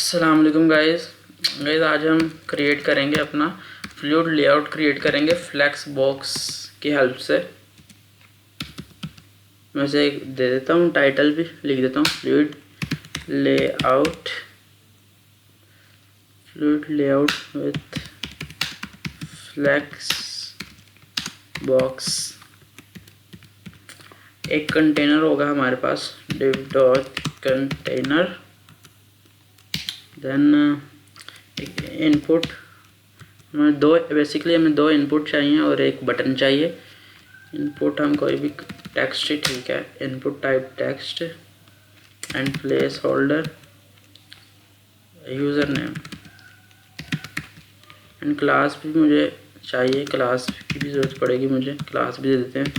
अस्सलाम वालेकुम गाइस। आज हम क्रिएट करेंगे अपना फ्लूइड लेआउट क्रिएट करेंगे फ्लेक्स बॉक्स की हेल्प से। मैं इसे दे देता हूँ, टाइटल भी लिख देता हूँ fluid layout with flex box. एक कंटेनर होगा हमारे पास, div dot container, then input. हमें दो इनपुट चाहिए और एक बटन चाहिए। इनपुट हम कोई भी टेक्स्ट ही ठीक है, input type text and place holder user name and class भी मुझे चाहिए, क्लास की भी ज़रूरत पड़ेगी मुझे, क्लास भी दे देते हैं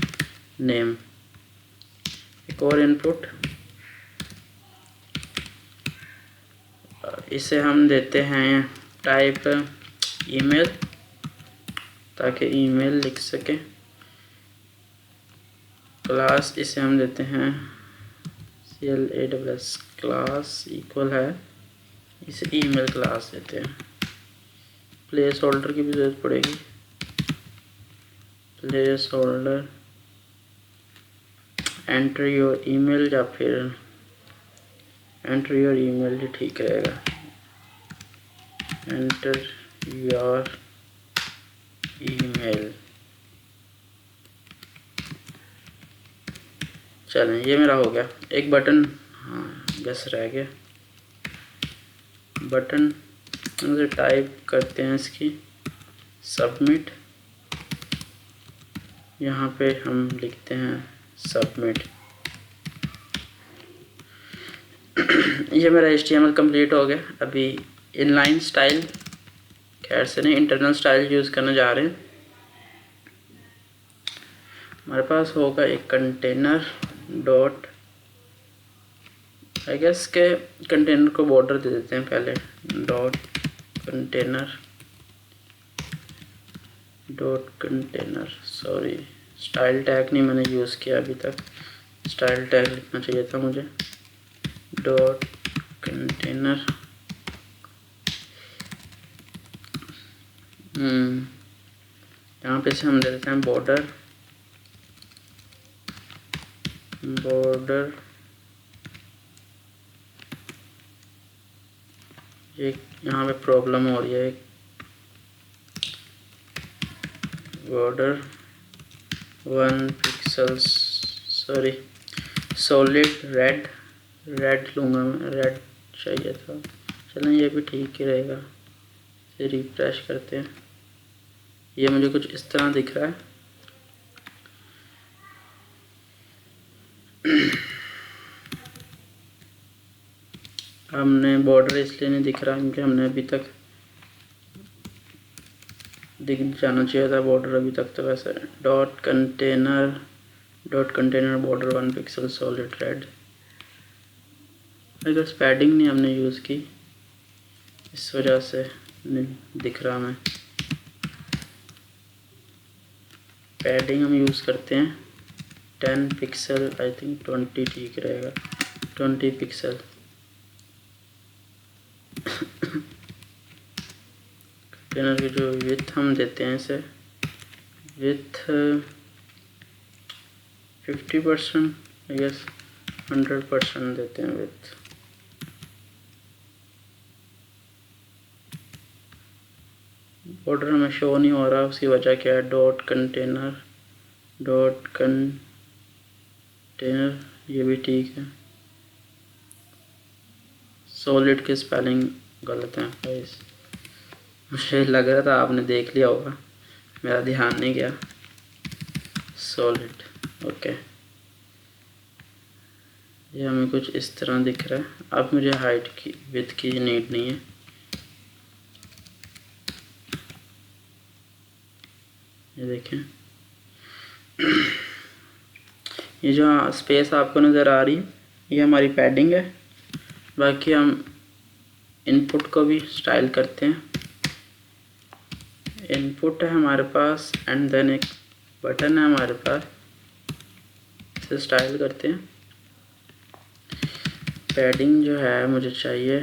नेम। एक और इनपुट, इसे हम देते हैं टाइप ईमेल ताकि ईमेल लिख सके। क्लास इसे हम देते हैं CLASS, क्लास इक्वल है, इसे ईमेल क्लास देते हैं। प्लेस होल्डर की भी ज़रूरत पड़ेगी, place holder enter your email, या फिर एंटर योर ईमेल ही ठीक रहेगा। Enter your email. चलें, ये मेरा हो गया। एक बटन, हाँ बस रह गया बटन। मुझे टाइप करते हैं इसकी सबमिट, यहाँ पे हम लिखते हैं सबमिट। ये मेरा HTML कंप्लीट हो गया। अभी इनलाइन स्टाइल, खैर से नहीं, इंटरनल स्टाइल यूज़ करने जा रहे हैं। हमारे पास होगा एक कंटेनर डॉट, आई गेस के कंटेनर को बॉर्डर दे देते हैं पहले, dot container sorry, style tag नहीं मैंने यूज़ किया अभी तक, स्टाइल टैग लिखना चाहिए था मुझे। डॉट कंटेनर, यहाँ पे से हम दे देते हैं बॉर्डर एक यहाँ पे प्रॉब्लम हो रही है, एक border 1 pixel, sorry solid red लूँगा मैं, रेड चाहिए था। चलें, ये भी ठीक ही रहेगा। इसे रिफ्रेश करते हैं, ये मुझे कुछ इस तरह दिख रहा है। हमने बॉर्डर इसलिए नहीं दिख रहा क्योंकि हमने अभी तक दिख जाना चाहिए था बॉर्डर अभी तक तो वैसे। Dot container border 1 pixel solid red. अगर पैडिंग नहीं हमने यूज़ की, इस वजह से नहीं दिख रहा। मैं पैडिंग हम यूज़ करते हैं 10 पिक्सल, आई थिंक 20 ठीक रहेगा, 20 पिक्सल। कंटेनर की जो विथ हम देते हैं, इसे विथ 50%, आई गेस 100% देते हैं विथ। बॉर्डर हमें शो नहीं हो रहा, उसकी वजह क्या है? डॉट कंटेनर ये भी ठीक है। सॉलिड की स्पेलिंग गलत है गाइस, मुझे लग रहा था आपने देख लिया होगा, मेरा ध्यान नहीं गया। Solid, okay. ये हमें कुछ इस तरह दिख रहा है। अब मुझे हाइट की, विड्थ की नीड नहीं है। ये देखें, ये जो स्पेस आपको नज़र आ रही है, ये हमारी पैडिंग है। बाकी हम इनपुट को भी स्टाइल करते हैं। इनपुट है हमारे पास एंड देन एक बटन है हमारे पास, इसे स्टाइल करते हैं। पैडिंग जो है मुझे चाहिए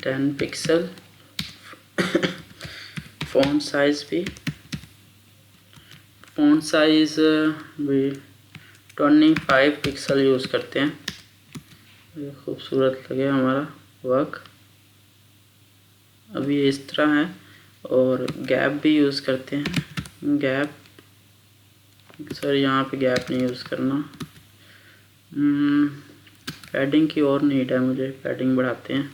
10 पिक्सल। फ़ॉन्ट साइज़ भी 25 पिक्सल यूज़ करते हैं, ये खूबसूरत लगे हमारा वर्क। अभी इस तरह है। और गैप भी यूज़ करते हैं, गैप, सर यहाँ पे गैप नहीं यूज़ करना। पैडिंग की और नीड है मुझे, पैडिंग बढ़ाते हैं,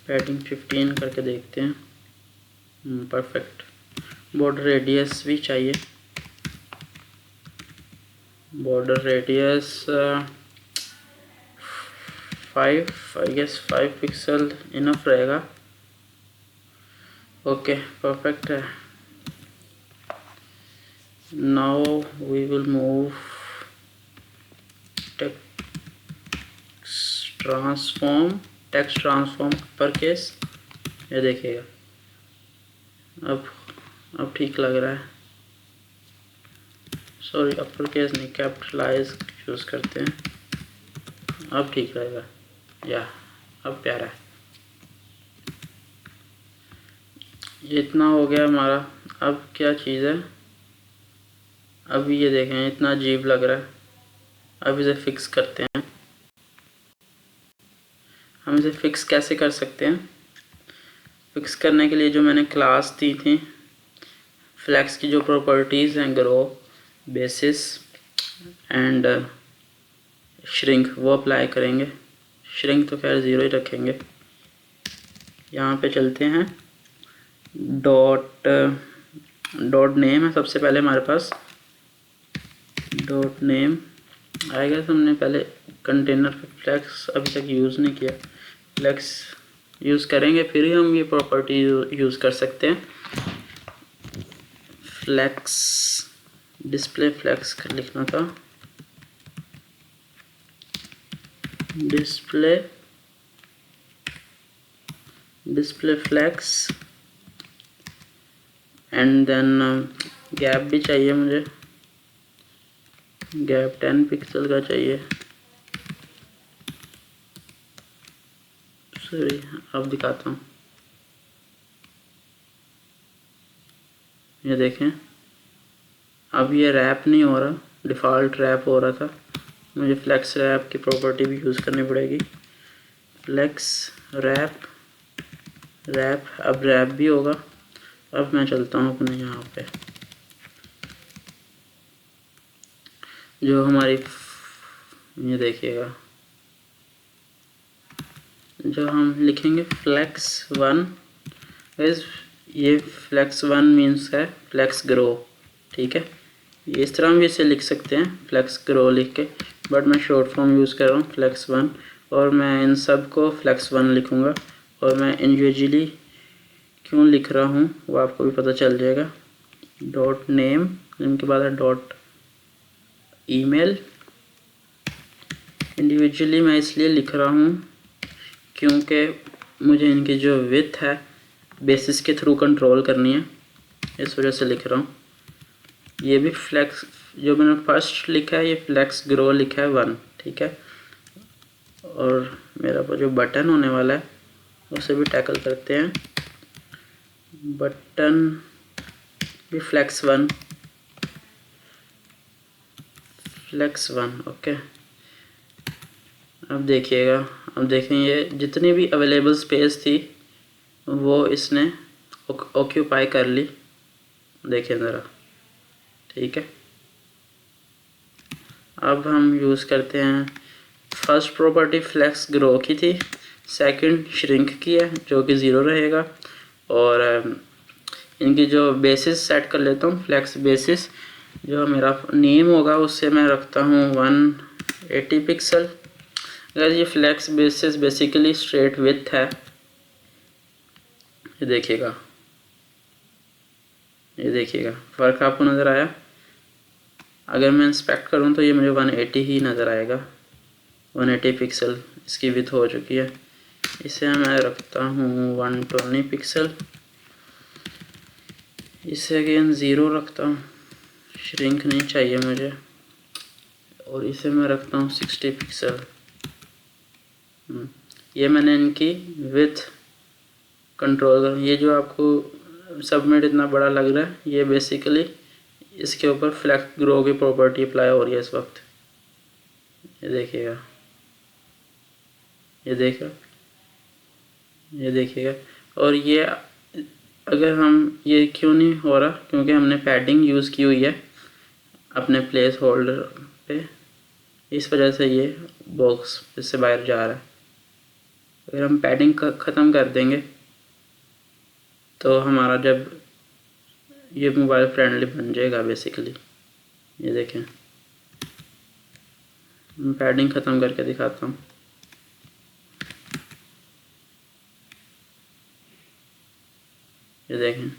पैडिंग 15 करके देखते हैं। परफेक्ट। बॉर्डर रेडियस भी चाहिए, border radius 5, I guess 5 pixel enough रहेगा। ओके, परफेक्ट है। Now we will move text transform upper case. ये देखिएगा, अब ठीक लग रहा है। सॉरी, अपर केस नहीं, कैपिटलाइज यूज़ करते हैं, अब ठीक रहेगा। या अब प्यारा है। ये इतना हो गया हमारा। अब क्या चीज़ है, अब ये देखें इतना अजीब लग रहा है। अब इसे फिक्स करते हैं। हम इसे फिक्स कैसे कर सकते हैं? फिक्स करने के लिए जो मैंने क्लास दी थी, फ्लैक्स की जो प्रॉपर्टीज़ हैं, ग्रो, बेसिस एंड श्रिंक, वो अप्लाई करेंगे। श्रिंक तो खैर 0 ही रखेंगे। यहाँ पे चलते हैं, डॉट नेम है सबसे पहले हमारे पास। डॉट नेम आएगा, हमने पहले कंटेनर पे फ्लैक्स अभी तक यूज़ नहीं किया। फ्लैक्स यूज़ करेंगे फिर ही हम ये प्रॉपर्टी यूज़ कर सकते हैं। फ्लैक्स, डिस्प्ले फ्लैक्स लिखना था, display flex. And then gap भी चाहिए मुझे, गैप 10 पिक्सल का चाहिए। सॉरी, अब दिखाता हूँ। ये देखें, अब ये रैप नहीं हो रहा, डिफ़ॉल्ट रैप हो रहा था। मुझे फ्लैक्स रैप की प्रॉपर्टी भी यूज़ करनी पड़ेगी। फ्लैक्स रैप, अब रैप भी होगा। अब मैं चलता हूँ अपने यहाँ पे, जो हमारी, ये देखिएगा, जो हम लिखेंगे फ्लैक्स 1 इस, ये फ्लैक्स 1 मीन्स है फ्लैक्स ग्रो, ठीक है। ये इस तरह भी इसे लिख सकते हैं, फ्लैक्स ग्रो लिख के, बट मैं शॉर्ट फॉर्म यूज़ कर रहा हूँ फ्लैक्स 1, और मैं इन सब को फ्लैक्स 1 लिखूँगा। और मैं इंडिविजुअली क्यों लिख रहा हूँ वो आपको भी पता चल जाएगा। डॉट नेम, इनके बाद है डॉट ईमेल। इंडिविजुअली मैं इसलिए लिख रहा हूँ क्योंकि मुझे इनकी जो विड्थ है बेसिस के थ्रू कंट्रोल करनी है, इस वजह से लिख रहा हूँ। ये भी फ्लैक्स, जो मैंने फर्स्ट लिखा है ये फ्लैक्स ग्रो लिखा है 1, ठीक है। और मेरा जो बटन होने वाला है उसे भी टैकल करते हैं। बटन भी फ्लैक्स 1, ओके। अब देखिएगा, अब देखें ये जितनी भी अवेलेबल स्पेस थी वो इसने ऑक्यूपाई कर ली, देखें ज़रा, ठीक है। अब हम यूज़ करते हैं, फर्स्ट प्रॉपर्टी फ्लैक्स ग्रो की थी, सेकंड श्रिंक की है जो कि 0 रहेगा, और इनकी जो बेसिस सेट कर लेता हूँ, फ्लैक्स बेसिस जो मेरा नेम होगा उससे मैं रखता हूँ 180 पिक्सल। अगर ये flex basis basically straight width है, ये देखिएगा, फ़र्क आपको नज़र आया। अगर मैं इंस्पेक्ट करूँ तो ये मुझे 180 ही नज़र आएगा, 180 पिक्सल इसकी विड्थ हो चुकी है। इसे मैं रखता हूँ 120 पिक्सल, इसे अगेन 0 रखता हूँ, श्रिंक नहीं चाहिए मुझे, और इसे मैं रखता हूँ 60 पिक्सल। ये मैंने इनकी विथ कंट्रोल, ये जो आपको सबमिट इतना बड़ा लग रहा है, ये बेसिकली इसके ऊपर फ्लेक्स ग्रो की प्रॉपर्टी अप्लाई हो रही है इस वक्त। ये देखिएगा, ये देखा, ये देखिएगा। और ये अगर हम, ये क्यों नहीं हो रहा, क्योंकि हमने पैडिंग यूज़ की हुई है अपने प्लेस होल्डर पे, इस वजह से ये बॉक्स इससे बाहर जा रहा है। अगर हम पैडिंग ख़त्म कर देंगे तो हमारा जब ये मोबाइल फ्रेंडली बन जाएगा बेसिकली। ये देखें, मैं पैडिंग ख़त्म करके दिखाता हूँ। ये देखें,